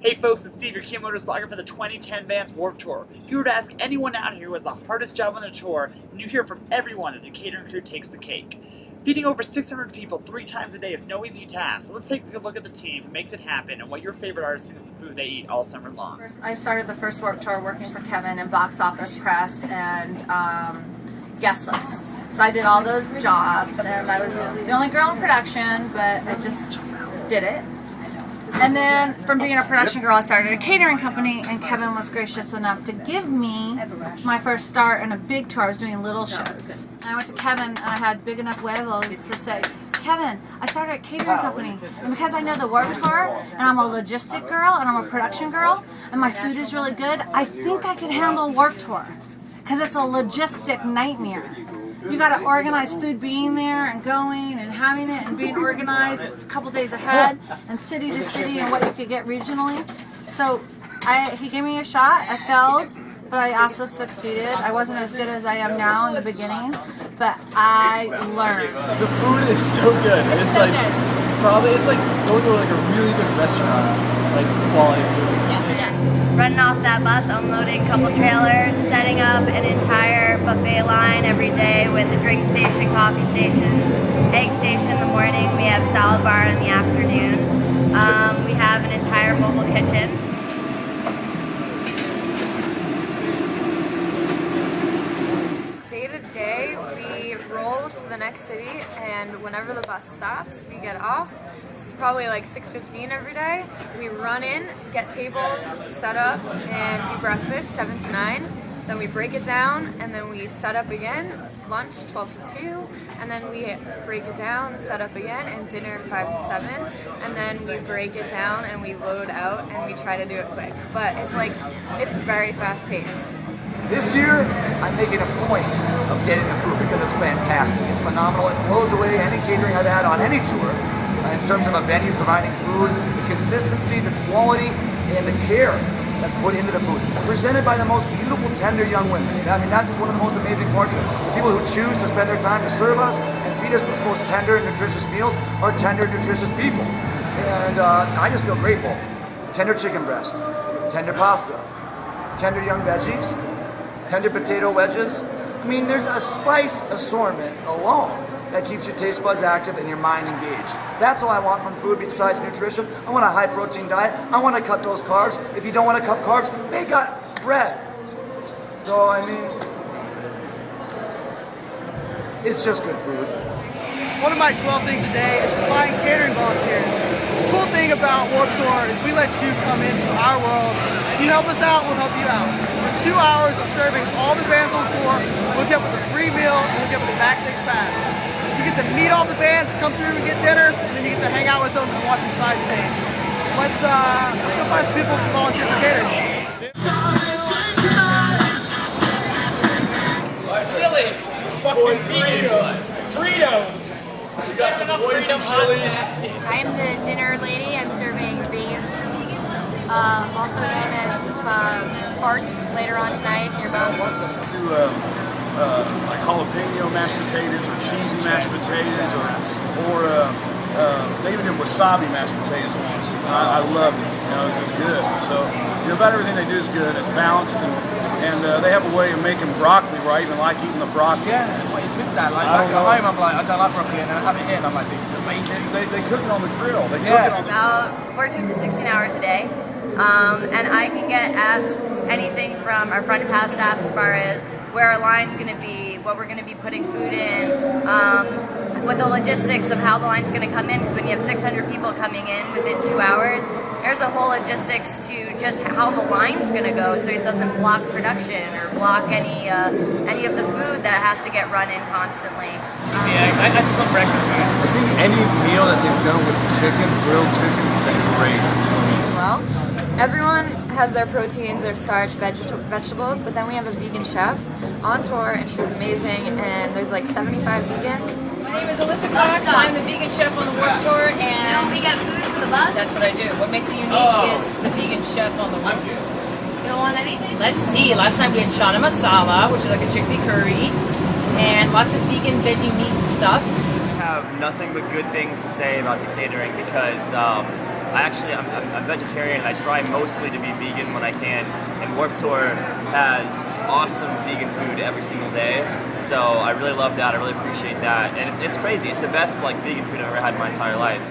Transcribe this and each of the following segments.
Hey folks, it's Steve, your Kia Motors blogger for the 2010 Vans Warped Tour. If you were to ask anyone out here who has the hardest job on the tour, and you hear from everyone that the catering crew takes the cake. Feeding over 600 people 3 times a day is no easy task, so let's take a look at the team who makes it happen and what your favorite artists think of the food they eat all summer long. I started the first Warped Tour working for Kevin in box office press and guest list. So I did all those jobs, and I was the only girl in production, but I just did it. And then from being a production girl, I started a catering company, and Kevin was gracious enough to give me my first start in a big tour. I was doing little shows. And I went to Kevin, and I had big enough huevos to say, Kevin, I started a catering company, and because I know the Warped Tour, and I'm a logistic girl, and I'm a production girl, and my food is really good, I think I can handle Warped Tour, because it's a logistic nightmare. You got to organize food being there and going and having it and being organized a couple days ahead and city to city and what you could get regionally. So he gave me a shot. I failed, but I also succeeded. I wasn't as good as I am now in the beginning, but I learned. The food is so good. It's so good. Probably it's like going to like a really good restaurant, like quality food. Yes. Running off that bus, unloading a couple trailers, setting up an entire buffet line every day with a drink station, coffee station, egg station in the morning. We have salad bar in the afternoon. We have an entire mobile kitchen. Day to day, we roll to the next city, and whenever the bus stops, we get off. It's probably like 6:15 every day. We run in, get tables, set up, and do breakfast 7 to 9. Then we break it down, and then we set up again. Lunch 12 to 2, and then we break it down, set up again, and dinner 5 to 7. And then we break it down, and we load out, and we try to do it quick. But it's very fast paced. This year, I'm making a point of getting the food because it's fantastic. It's phenomenal. It blows away any catering I've had on any tour in terms of a venue providing food, the consistency, the quality, and the care that's put into the food. Presented by the most beautiful, tender young women. I mean, that's one of the most amazing parts of it. The people who choose to spend their time to serve us and feed us this most tender, nutritious meals are tender, nutritious people. And I just feel grateful. Tender chicken breast, tender pasta, tender young veggies, tender potato wedges. I mean, there's a spice assortment alone that keeps your taste buds active and your mind engaged. That's all I want from food besides nutrition. I want a high protein diet. I want to cut those carbs. If you don't want to cut carbs, they got bread. So, I mean, it's just good food. One of my 12 things a day is to find catering volunteers. The cool thing about Warped Tour is we let you come into our world. If you help us out, we'll help you out. For 2 hours of serving all the bands on tour, we'll get with a free meal and we'll get with a backstage pass. So you get to meet all the bands, come through and get dinner, and then you get to hang out with them and watch them side stage. So let's go find some people to volunteer for catering. Silly fucking Fritos. Fritos. I am the dinner lady. I'm serving beans, also known as farts later on tonight. You're both. Like jalapeno mashed potatoes or cheesy mashed potatoes or they even did wasabi mashed potatoes once. I love it. You know, it's just good. So, you know, about everything they do is good. It's balanced and they have a way of making broccoli where I even like eating the broccoli. Yeah, what is with that? Like back at home, I'm like, I don't like broccoli, and then I have it here, and I'm like, this is amazing. They cook it on the grill. They cook it on the About 14 to 16 hours a day, and I can get asked anything from our front of house staff as far as where our line's going to be, what we're going to be putting food in, what the logistics of how the line's going to come in, because when you have 600 people coming in within 2 hours, there's a whole logistics to just how the line's going to go so it doesn't block production or block any of the food that has to get run in constantly. Cheesy eggs. I just love breakfast, man. I think any meal that they've done with chicken, grilled chicken, has been great. Well, everyone has their proteins, their starch, vegetables, but then we have a vegan chef on tour, and she's amazing, and there's like 75 vegans. My name is Alyssa Cox. I'm the vegan chef on the Warped Tour, and we get food for the bus. That's what I do. What makes it unique is the vegan chef on the Warped Tour. You don't want anything? Let's see. Last night we had chana masala, which is like a chickpea curry, and lots of vegan veggie meat stuff. I have nothing but good things to say about the catering because I'm vegetarian and I try mostly to be vegan when I can. And Warped Tour has awesome vegan food every single day. So I really love that. I really appreciate that. And it's crazy. It's the best like vegan food I've ever had in my entire life.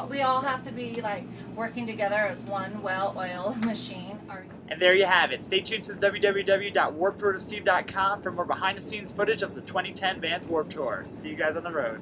We all have to be like working together as one well-oiled machine. And there you have it. Stay tuned to www.warpedtoursteve.com for more behind-the-scenes footage of the 2010 Vans Warped Tour. See you guys on the road.